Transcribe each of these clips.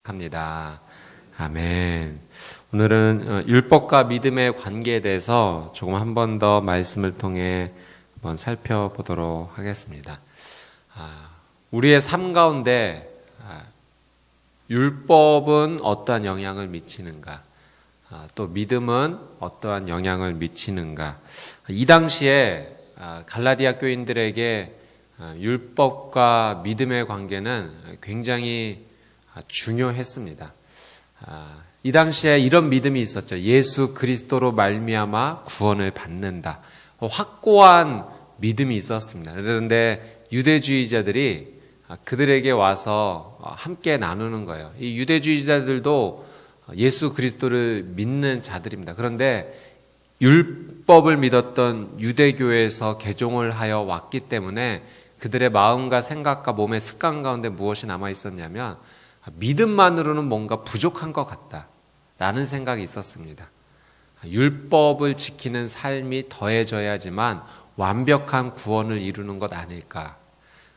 합니다. 아멘. 오늘은 율법과 믿음의 관계에 대해서 조금 한 번 더 말씀을 통해 한번 살펴보도록 하겠습니다. 우리의 삶 가운데 율법은 어떠한 영향을 미치는가? 또 믿음은 어떠한 영향을 미치는가? 이 당시에 갈라디아 교인들에게 율법과 믿음의 관계는 굉장히 중요했습니다. 이 당시에 이런 믿음이 있었죠. 예수 그리스도로 말미암아 구원을 받는다. 확고한 믿음이 있었습니다. 그런데 유대주의자들이 그들에게 와서 함께 나누는 거예요. 이 유대주의자들도 예수 그리스도를 믿는 자들입니다. 그런데 율법을 믿었던 유대교에서 개종을 하여 왔기 때문에 그들의 마음과 생각과 몸의 습관 가운데 무엇이 남아 있었냐면 믿음만으로는 뭔가 부족한 것 같다라는 생각이 있었습니다. 율법을 지키는 삶이 더해져야지만 완벽한 구원을 이루는 것 아닐까.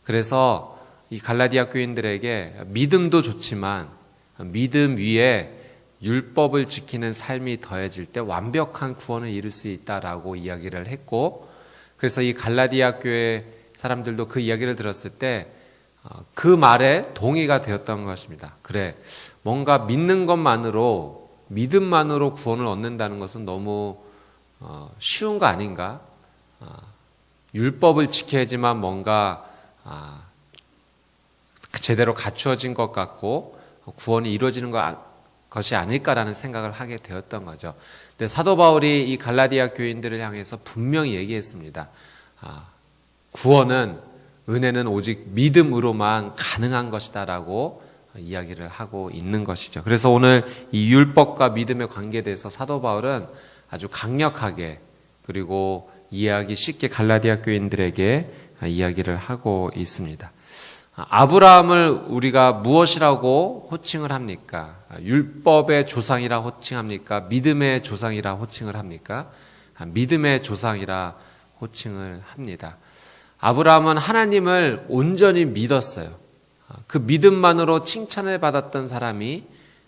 그래서 이 갈라디아 교인들에게 믿음도 좋지만 믿음 위에 율법을 지키는 삶이 더해질 때 완벽한 구원을 이룰 수 있다라고 이야기를 했고, 그래서 이 갈라디아 교회 사람들도 그 이야기를 들었을 때 그 말에 동의가 되었던 것입니다. 그래, 뭔가 믿는 것만으로, 믿음만으로 구원을 얻는다는 것은 너무 쉬운 거 아닌가? 율법을 지켜야지만 뭔가 제대로 갖추어진 것 같고 구원이 이루어지는 것이 아닐까라는 생각을 하게 되었던 거죠. 근데 사도 바울이 이 갈라디아 교인들을 향해서 분명히 얘기했습니다. 구원은, 은혜는 오직 믿음으로만 가능한 것이다라고 이야기를 하고 있는 것이죠. 그래서 오늘 이 율법과 믿음의 관계에 대해서 사도 바울은 아주 강력하게, 그리고 이해하기 쉽게 갈라디아 교인들에게 이야기를 하고 있습니다. 아브라함을 우리가 무엇이라고 호칭을 합니까? 율법의 조상이라 호칭합니까? 믿음의 조상이라 호칭을 합니까? 믿음의 조상이라 호칭을 합니다. 아브라함은 하나님을 온전히 믿었어요. 그 믿음만으로 칭찬을 받았던 사람이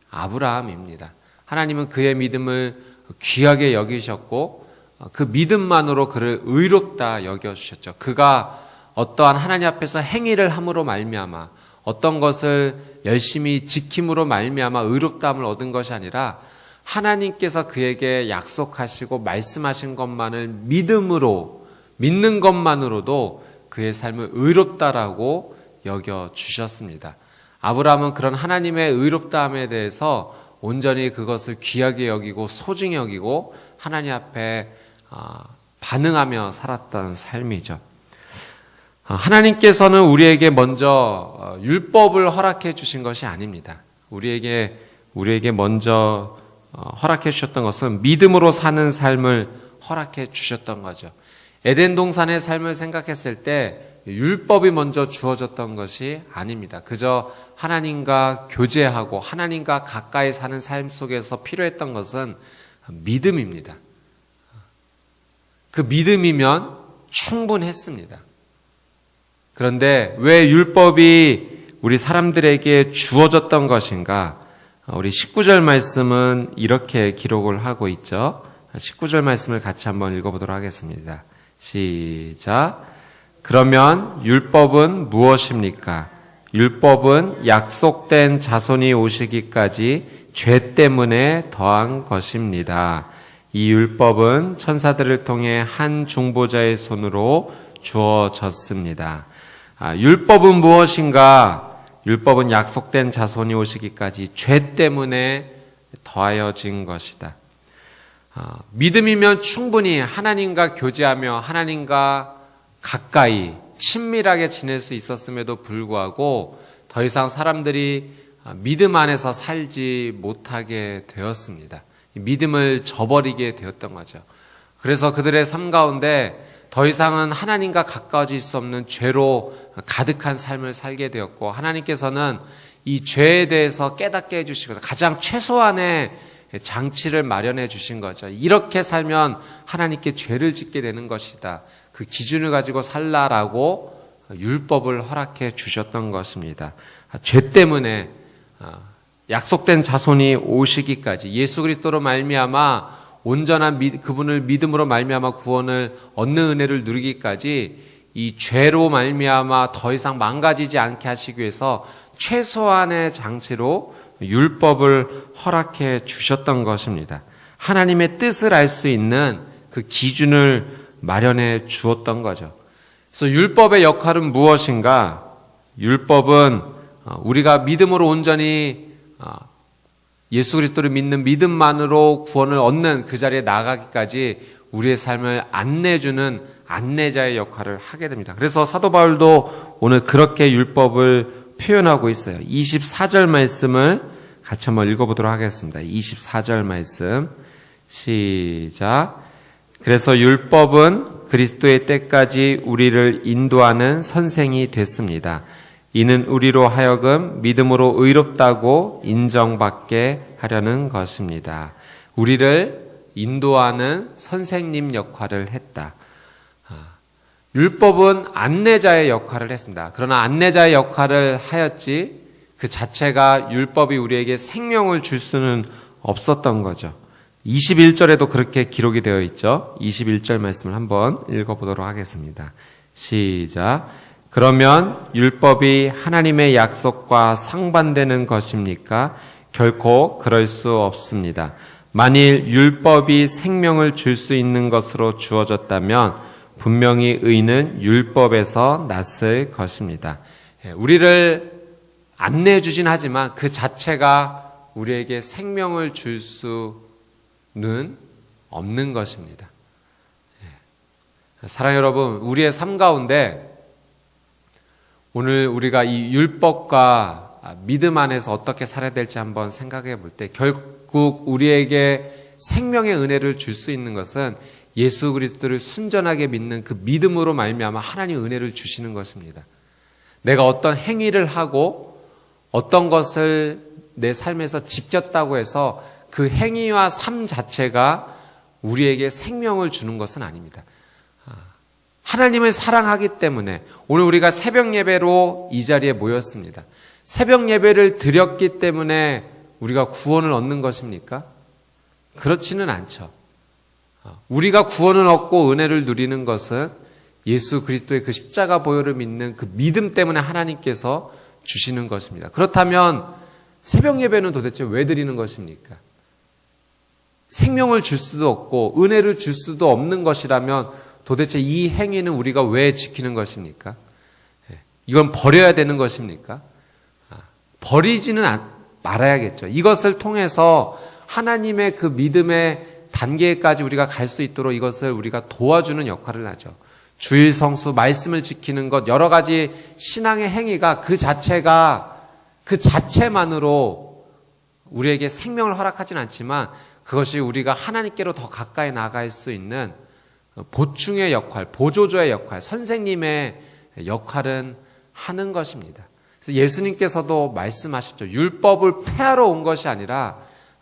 아브라함입니다. 하나님은 그의 믿음을 귀하게 여기셨고 그 믿음만으로 그를 의롭다 여겨주셨죠. 그가 어떠한 하나님 앞에서 행위를 함으로 말미암아, 어떤 것을 열심히 지킴으로 말미암아 의롭다함을 얻은 것이 아니라 하나님께서 그에게 약속하시고 말씀하신 것만을 믿음으로, 믿는 것만으로도 그의 삶을 의롭다라고 여겨주셨습니다. 아브라함은 그런 하나님의 의롭다함에 대해서 온전히 그것을 귀하게 여기고 소중히 여기고 하나님 앞에 반응하며 살았던 삶이죠. 하나님께서는 우리에게 먼저 율법을 허락해 주신 것이 아닙니다. 우리에게 먼저 허락해 주셨던 것은 믿음으로 사는 삶을 허락해 주셨던 거죠. 에덴 동산의 삶을 생각했을 때 율법이 먼저 주어졌던 것이 아닙니다. 그저 하나님과 교제하고 하나님과 가까이 사는 삶 속에서 필요했던 것은 믿음입니다. 그 믿음이면 충분했습니다. 그런데 왜 율법이 우리 사람들에게 주어졌던 것인가? 우리 19절 말씀은 이렇게 기록을 하고 있죠. 19절 말씀을 같이 한번 읽어보도록 하겠습니다. 시작. 그러면 율법은 무엇입니까? 율법은 약속된 자손이 오시기까지 죄 때문에 더한 것입니다. 이 율법은 천사들을 통해 한 중보자의 손으로 주어졌습니다. 율법은 무엇인가? 율법은 약속된 자손이 오시기까지 죄 때문에 더하여진 것이다. 믿음이면 충분히 하나님과 교제하며 하나님과 가까이 친밀하게 지낼 수 있었음에도 불구하고 더 이상 사람들이 믿음 안에서 살지 못하게 되었습니다. 믿음을 저버리게 되었던 거죠. 그래서 그들의 삶 가운데 더 이상은 하나님과 가까워질 수 없는 죄로 가득한 삶을 살게 되었고, 하나님께서는 이 죄에 대해서 깨닫게 해주시고 가장 최소한의 장치를 마련해 주신 거죠. 이렇게 살면 하나님께 죄를 짓게 되는 것이다. 그 기준을 가지고 살라라고 율법을 허락해 주셨던 것입니다. 죄 때문에 약속된 자손이 오시기까지 예수 그리스도로 말미암아 온전한 그분을 믿음으로 말미암아 구원을 얻는 은혜를 누리기까지 이 죄로 말미암아 더 이상 망가지지 않게 하시기 위해서 최소한의 장치로 율법을 허락해 주셨던 것입니다. 하나님의 뜻을 알 수 있는 그 기준을 마련해 주었던 거죠. 그래서 율법의 역할은 무엇인가? 율법은 우리가 믿음으로 온전히 예수 그리스도를 믿는 믿음만으로 구원을 얻는 그 자리에 나가기까지 우리의 삶을 안내해주는 안내자의 역할을 하게 됩니다. 그래서 사도 바울도 오늘 그렇게 율법을 표현하고 있어요. 24절 말씀을 같이 한번 읽어보도록 하겠습니다. 24절 말씀 시작. 그래서 율법은 그리스도의 때까지 우리를 인도하는 선생이 됐습니다. 이는 우리로 하여금 믿음으로 의롭다고 인정받게 하려는 것입니다. 우리를 인도하는 선생님 역할을 했다. 율법은 안내자의 역할을 했습니다. 그러나 안내자의 역할을 하였지 그 자체가 율법이 우리에게 생명을 줄 수는 없었던 거죠. 21절에도 그렇게 기록이 되어 있죠. 21절 말씀을 한번 읽어보도록 하겠습니다. 시작. 그러면 율법이 하나님의 약속과 상반되는 것입니까? 결코 그럴 수 없습니다. 만일 율법이 생명을 줄 수 있는 것으로 주어졌다면 분명히 의는 율법에서 났을 것입니다. 우리를 안내해 주진 하지만 그 자체가 우리에게 생명을 줄 수는 없는 것입니다. 사랑하는 여러분, 우리의 삶 가운데 오늘 우리가 이 율법과 믿음 안에서 어떻게 살아야 될지 한번 생각해 볼 때 결국 우리에게 생명의 은혜를 줄 수 있는 것은 예수 그리스도를 순전하게 믿는 그 믿음으로 말미암아 하나님 은혜를 주시는 것입니다. 내가 어떤 행위를 하고 어떤 것을 내 삶에서 지켰다고 해서 그 행위와 삶 자체가 우리에게 생명을 주는 것은 아닙니다. 하나님을 사랑하기 때문에 오늘 우리가 새벽 예배로 이 자리에 모였습니다. 새벽 예배를 드렸기 때문에 우리가 구원을 얻는 것입니까? 그렇지는 않죠. 우리가 구원을 얻고 은혜를 누리는 것은 예수 그리스도의 그 십자가 보혈을 믿는 그 믿음 때문에 하나님께서 주시는 것입니다. 그렇다면 새벽 예배는 도대체 왜 드리는 것입니까? 생명을 줄 수도 없고 은혜를 줄 수도 없는 것이라면 도대체 이 행위는 우리가 왜 지키는 것입니까? 이건 버려야 되는 것입니까? 버리지는 말아야겠죠. 이것을 통해서 하나님의 그 믿음의 단계까지 우리가 갈 수 있도록 이것을 우리가 도와주는 역할을 하죠. 주일 성수, 말씀을 지키는 것, 여러 가지 신앙의 행위가 그 자체만으로 우리에게 생명을 허락하진 않지만 그것이 우리가 하나님께로 더 가까이 나갈 수 있는 보충의 역할, 보조조의 역할, 선생님의 역할은 하는 것입니다. 그래서 예수님께서도 말씀하셨죠. 율법을 폐하러 온 것이 아니라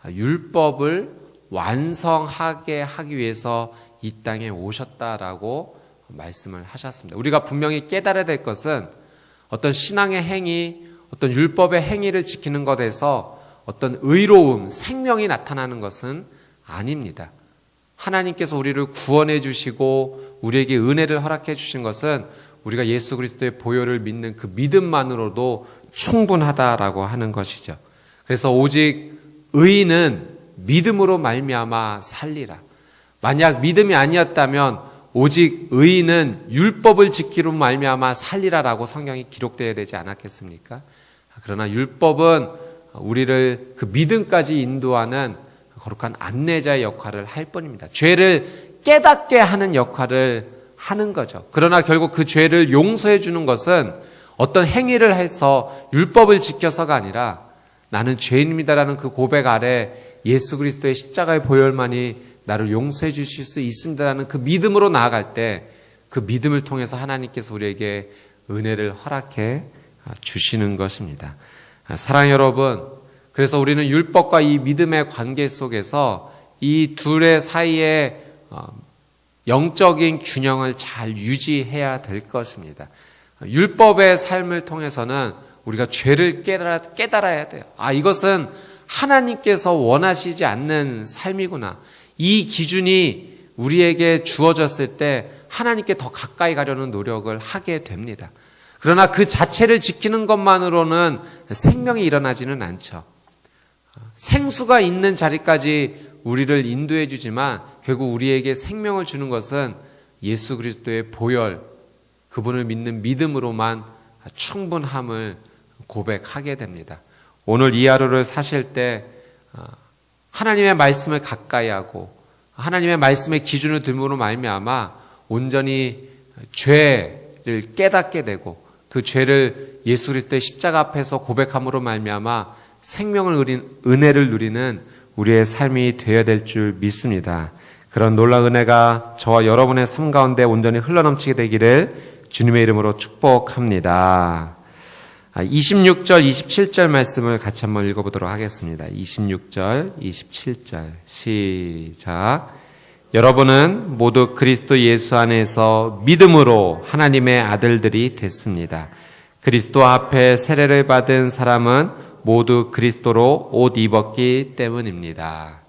율법을 완성하게 하기 위해서 이 땅에 오셨다라고 말씀을 하셨습니다. 우리가 분명히 깨달아야 될 것은 어떤 신앙의 행위, 어떤 율법의 행위를 지키는 것에서 어떤 의로움, 생명이 나타나는 것은 아닙니다. 하나님께서 우리를 구원해 주시고 우리에게 은혜를 허락해 주신 것은 우리가 예수 그리스도의 보혈을 믿는 그 믿음만으로도 충분하다라고 하는 것이죠. 그래서 오직 의인은 믿음으로 말미암아 살리라. 만약 믿음이 아니었다면 오직 의인은 율법을 지키로 말미암아 살리라라고 성경이 기록되어야 되지 않았겠습니까? 그러나 율법은 우리를 그 믿음까지 인도하는 거룩한 안내자의 역할을 할 뿐입니다. 죄를 깨닫게 하는 역할을 하는 거죠. 그러나 결국 그 죄를 용서해 주는 것은 어떤 행위를 해서 율법을 지켜서가 아니라 나는 죄인입니다라는 그 고백 아래 예수 그리스도의 십자가의 보혈만이 나를 용서해 주실 수 있습니다라는 그 믿음으로 나아갈 때 그 믿음을 통해서 하나님께서 우리에게 은혜를 허락해 주시는 것입니다. 사랑하는 여러분, 그래서 우리는 율법과 이 믿음의 관계 속에서 이 둘의 사이에 영적인 균형을 잘 유지해야 될 것입니다. 율법의 삶을 통해서는 우리가 죄를 깨달아야 돼요. 이것은 하나님께서 원하시지 않는 삶이구나. 이 기준이 우리에게 주어졌을 때 하나님께 더 가까이 가려는 노력을 하게 됩니다. 그러나 그 자체를 지키는 것만으로는 생명이 일어나지는 않죠. 생수가 있는 자리까지 우리를 인도해 주지만 결국 우리에게 생명을 주는 것은 예수 그리스도의 보혈, 그분을 믿는 믿음으로만 충분함을 고백하게 됩니다. 오늘 이 하루를 사실 때 하나님의 말씀을 가까이 하고 하나님의 말씀의 기준을 둠으로 말미암아 온전히 죄를 깨닫게 되고 그 죄를 예수 그리스도의 십자가 앞에서 고백함으로 말미암아 생명을 은혜를 누리는 우리의 삶이 되어야 될 줄 믿습니다. 그런 놀라운 은혜가 저와 여러분의 삶 가운데 온전히 흘러넘치게 되기를 주님의 이름으로 축복합니다. 26절, 27절 말씀을 같이 한번 읽어보도록 하겠습니다. 26절, 27절 시작. 여러분은 모두 그리스도 예수 안에서 믿음으로 하나님의 아들들이 됐습니다. 그리스도 앞에 세례를 받은 사람은 모두 그리스도로 옷 입었기 때문입니다.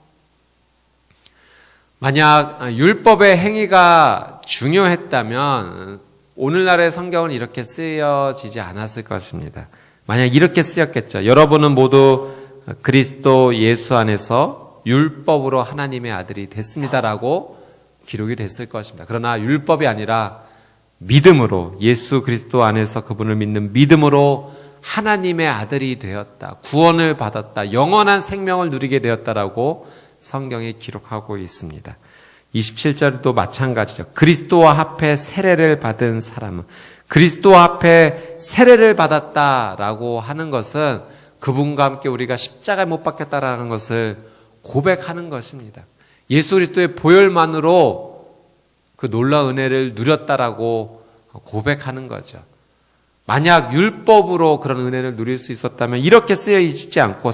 만약 율법의 행위가 중요했다면 오늘날의 성경은 이렇게 쓰여지지 않았을 것입니다. 만약 이렇게 쓰였겠죠. 여러분은 모두 그리스도 예수 안에서 율법으로 하나님의 아들이 됐습니다라고 기록이 됐을 것입니다. 그러나 율법이 아니라 믿음으로 예수 그리스도 안에서 그분을 믿는 믿음으로 하나님의 아들이 되었다. 구원을 받았다. 영원한 생명을 누리게 되었다라고 성경이 기록하고 있습니다. 27절도 마찬가지죠. 그리스도와 합해 세례를 받은 사람은 그리스도와 합해 세례를 받았다라고 하는 것은 그분과 함께 우리가 십자가에 못 박혔다라는 것을 고백하는 것입니다. 예수 그리스도의 보혈만으로 그 놀라운 은혜를 누렸다라고 고백하는 거죠. 만약 율법으로 그런 은혜를 누릴 수 있었다면 이렇게 쓰여 있지 않고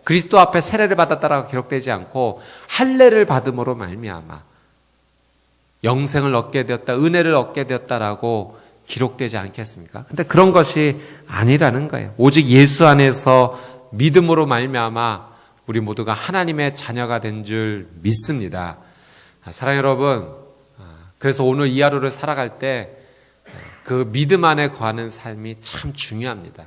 그리스도 앞에 세례를 받았다라고 기록되지 않고 할례를 받음으로 말미암아 영생을 얻게 되었다, 은혜를 얻게 되었다라고 기록되지 않겠습니까? 근데 그런 것이 아니라는 거예요. 오직 예수 안에서 믿음으로 말미암아 우리 모두가 하나님의 자녀가 된 줄 믿습니다. 사랑하는 여러분, 그래서 오늘 이 하루를 살아갈 때 그 믿음 안에 거하는 삶이 참 중요합니다.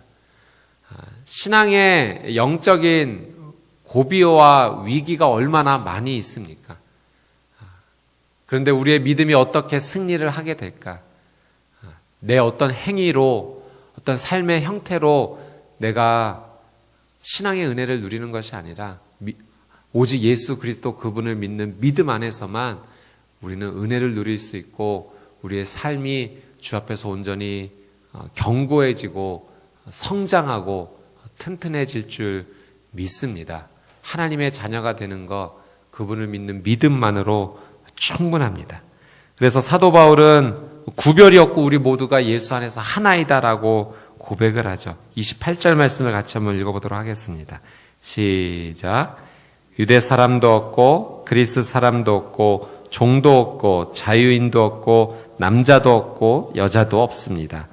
신앙의 영적인 고비와 위기가 얼마나 많이 있습니까? 그런데 우리의 믿음이 어떻게 승리를 하게 될까? 내 어떤 행위로, 어떤 삶의 형태로 내가 신앙의 은혜를 누리는 것이 아니라 오직 예수 그리스도 그분을 믿는 믿음 안에서만 우리는 은혜를 누릴 수 있고 우리의 삶이 주 앞에서 온전히 견고해지고 성장하고 튼튼해질 줄 믿습니다. 하나님의 자녀가 되는 것, 그분을 믿는 믿음만으로 충분합니다. 그래서 사도 바울은 구별이 없고 우리 모두가 예수 안에서 하나이다라고 고백을 하죠. 28절 말씀을 같이 한번 읽어보도록 하겠습니다. 시작. 유대 사람도 없고 그리스 사람도 없고 종도 없고 자유인도 없고 남자도 없고 여자도 없습니다.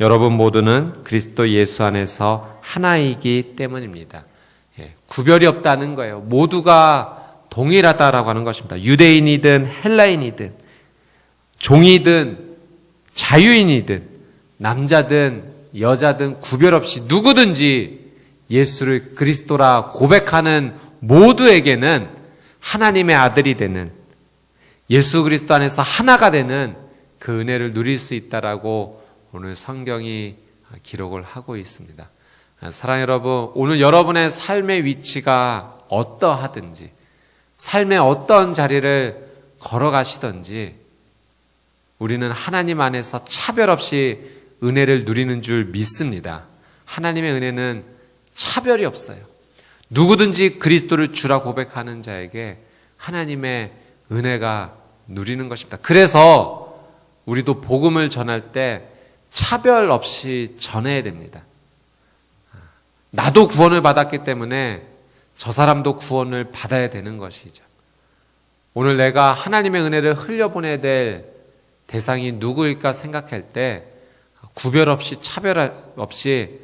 여러분 모두는 그리스도 예수 안에서 하나이기 때문입니다. 구별이 없다는 거예요. 모두가 동일하다라고 하는 것입니다. 유대인이든 헬라인이든 종이든 자유인이든 남자든 여자든 구별 없이 누구든지 예수를 그리스도라 고백하는 모두에게는 하나님의 아들이 되는 예수 그리스도 안에서 하나가 되는 그 은혜를 누릴 수 있다라고 오늘 성경이 기록을 하고 있습니다. 사랑하는 여러분, 오늘 여러분의 삶의 위치가 어떠하든지 삶의 어떤 자리를 걸어가시든지 우리는 하나님 안에서 차별 없이 은혜를 누리는 줄 믿습니다. 하나님의 은혜는 차별이 없어요. 누구든지 그리스도를 주라 고백하는 자에게 하나님의 은혜가 누리는 것입니다. 그래서 우리도 복음을 전할 때 차별 없이 전해야 됩니다. 나도 구원을 받았기 때문에 저 사람도 구원을 받아야 되는 것이죠. 오늘 내가 하나님의 은혜를 흘려보내야 될 대상이 누구일까 생각할 때 구별 없이 차별 없이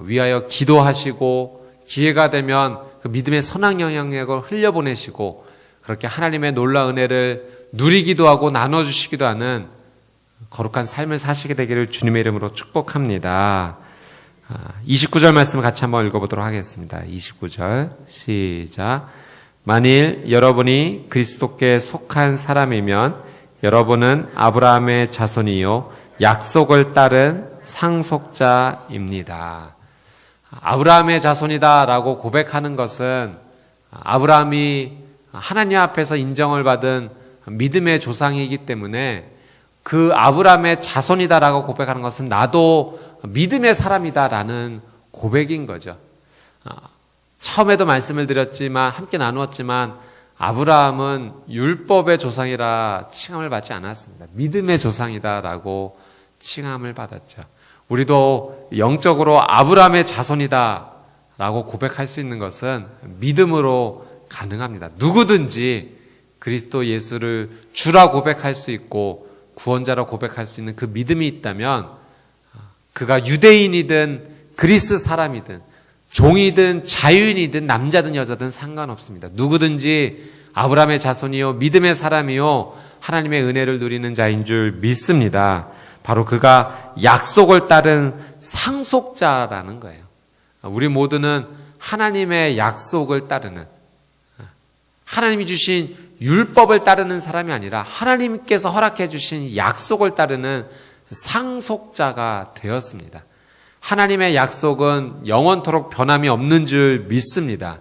위하여 기도하시고 기회가 되면 그 믿음의 선한 영향력을 흘려보내시고 그렇게 하나님의 놀라운 은혜를 누리기도 하고 나눠주시기도 하는 거룩한 삶을 사시게 되기를 주님의 이름으로 축복합니다. 29절 말씀을 같이 한번 읽어보도록 하겠습니다. 29절 시작. 만일 여러분이 그리스도께 속한 사람이면 여러분은 아브라함의 자손이요 약속을 따른 상속자입니다. 아브라함의 자손이다라고 고백하는 것은 아브라함이 하나님 앞에서 인정을 받은 믿음의 조상이기 때문에 그 아브라함의 자손이다라고 고백하는 것은 나도 믿음의 사람이다라는 고백인 거죠. 처음에도 말씀을 드렸지만 함께 나누었지만 아브라함은 율법의 조상이라 칭함을 받지 않았습니다. 믿음의 조상이다라고 칭함을 받았죠. 우리도 영적으로 아브라함의 자손이다라고 고백할 수 있는 것은 믿음으로 가능합니다. 누구든지 그리스도 예수를 주라 고백할 수 있고 구원자라 고백할 수 있는 그 믿음이 있다면 그가 유대인이든 그리스 사람이든 종이든 자유인이든 남자든 여자든 상관없습니다. 누구든지 아브라함의 자손이요 믿음의 사람이요 하나님의 은혜를 누리는 자인 줄 믿습니다. 바로 그가 약속을 따른 상속자라는 거예요. 우리 모두는 하나님의 약속을 따르는, 하나님이 주신 율법을 따르는 사람이 아니라 하나님께서 허락해 주신 약속을 따르는 상속자가 되었습니다. 하나님의 약속은 영원토록 변함이 없는 줄 믿습니다.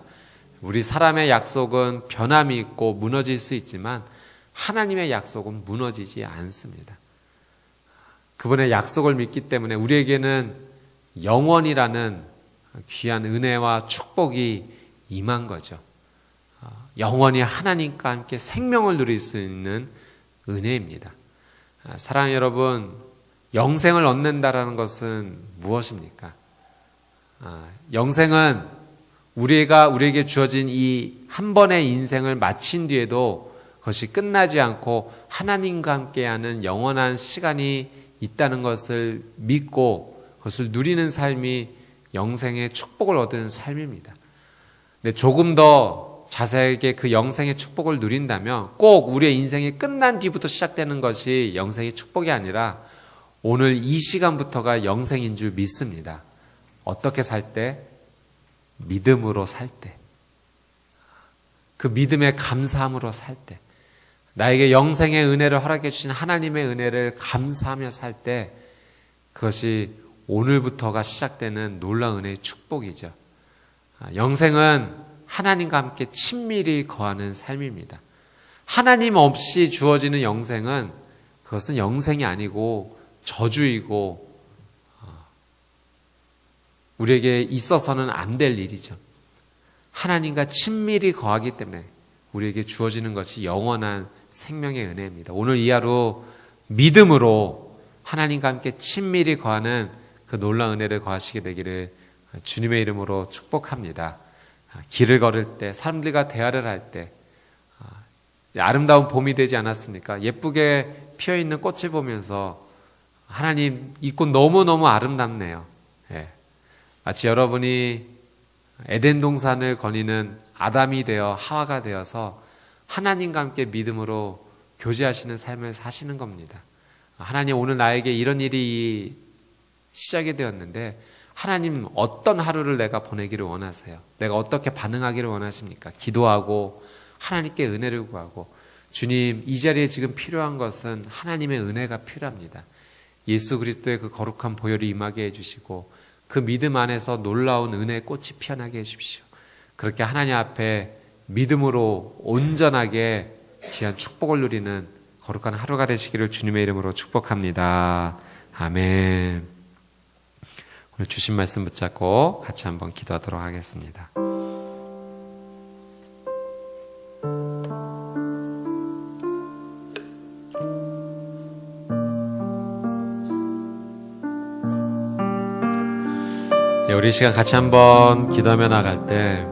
우리 사람의 약속은 변함이 있고 무너질 수 있지만 하나님의 약속은 무너지지 않습니다. 그분의 약속을 믿기 때문에 우리에게는 영원이라는 귀한 은혜와 축복이 임한 거죠. 영원히 하나님과 함께 생명을 누릴 수 있는 은혜입니다. 사랑하는 여러분, 영생을 얻는다라는 것은 무엇입니까? 영생은 우리에게 주어진 이 한 번의 인생을 마친 뒤에도 그것이 끝나지 않고 하나님과 함께하는 영원한 시간이 있다는 것을 믿고 그것을 누리는 삶이 영생의 축복을 얻은 삶입니다. 근데 조금 더 자세하게 그 영생의 축복을 누린다면 꼭 우리의 인생이 끝난 뒤부터 시작되는 것이 영생의 축복이 아니라 오늘 이 시간부터가 영생인 줄 믿습니다. 어떻게 살 때? 믿음으로 살 때. 그 믿음에 감사함으로 살 때. 나에게 영생의 은혜를 허락해 주신 하나님의 은혜를 감사하며 살 때 그것이 오늘부터가 시작되는 놀라운 은혜의 축복이죠. 영생은 하나님과 함께 친밀히 거하는 삶입니다. 하나님 없이 주어지는 영생은 그것은 영생이 아니고 저주이고 우리에게 있어서는 안 될 일이죠. 하나님과 친밀히 거하기 때문에 우리에게 주어지는 것이 영원한 생명의 은혜입니다. 오늘 이 하루 믿음으로 하나님과 함께 친밀히 거하는 그 놀라운 은혜를 거하시게 되기를 주님의 이름으로 축복합니다. 길을 걸을 때, 사람들과 대화를 할 때 아름다운 봄이 되지 않았습니까? 예쁘게 피어있는 꽃을 보면서 하나님, 이 꽃 너무너무 아름답네요. 예. 마치 여러분이 에덴 동산을 거니는 아담이 되어 하와가 되어서 하나님과 함께 믿음으로 교제하시는 삶을 사시는 겁니다. 하나님, 오늘 나에게 이런 일이 시작이 되었는데 하나님, 어떤 하루를 내가 보내기를 원하세요? 내가 어떻게 반응하기를 원하십니까? 기도하고 하나님께 은혜를 구하고, 주님, 이 자리에 지금 필요한 것은 하나님의 은혜가 필요합니다. 예수 그리스도의 그 거룩한 보혈이 임하게 해주시고 그 믿음 안에서 놀라운 은혜의 꽃이 피어나게 해주십시오. 그렇게 하나님 앞에 믿음으로 온전하게 귀한 축복을 누리는 거룩한 하루가 되시기를 주님의 이름으로 축복합니다. 아멘. 오늘 주신 말씀 붙잡고 같이 한번 기도하도록 하겠습니다. 우리 시간 같이 한번 기도하며 나갈 때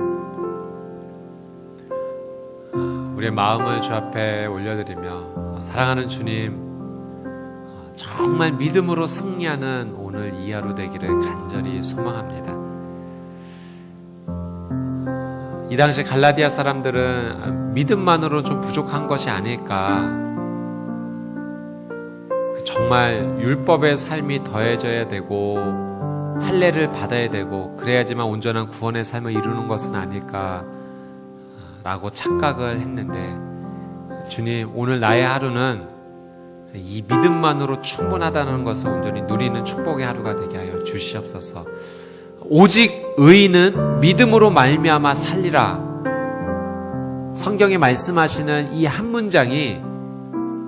우리의 마음을 주 앞에 올려드리며 사랑하는 주님, 정말 믿음으로 승리하는 오늘 이 하루 되기를 간절히 소망합니다. 이 당시 갈라디아 사람들은 믿음만으로 좀 부족한 것이 아닐까. 정말 율법의 삶이 더해져야 되고 할례를 받아야 되고 그래야지만 온전한 구원의 삶을 이루는 것은 아닐까라고 착각을 했는데, 주님, 오늘 나의 하루는 이 믿음만으로 충분하다는 것을 온전히 누리는 축복의 하루가 되게 하여 주시옵소서. 오직 의인은 믿음으로 말미암아 살리라. 성경에 말씀하시는 이 한 문장이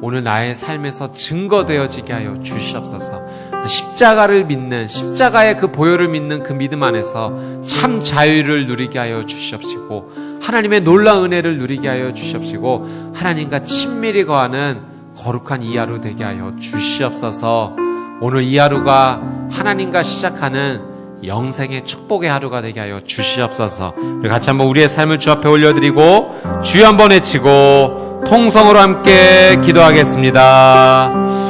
오늘 나의 삶에서 증거되어지게 하여 주시옵소서. 십자가를 믿는, 십자가의 그 보혈을 믿는 그 믿음 안에서 참 자유를 누리게 하여 주시옵시고, 하나님의 놀라운 은혜를 누리게 하여 주시옵시고, 하나님과 친밀히 거하는 거룩한 이 하루 되게 하여 주시옵소서. 오늘 이 하루가 하나님과 시작하는 영생의 축복의 하루가 되게 하여 주시옵소서. 우리 같이 한번 우리의 삶을 주 앞에 올려드리고 주여 한번 외치고 통성으로 함께 기도하겠습니다.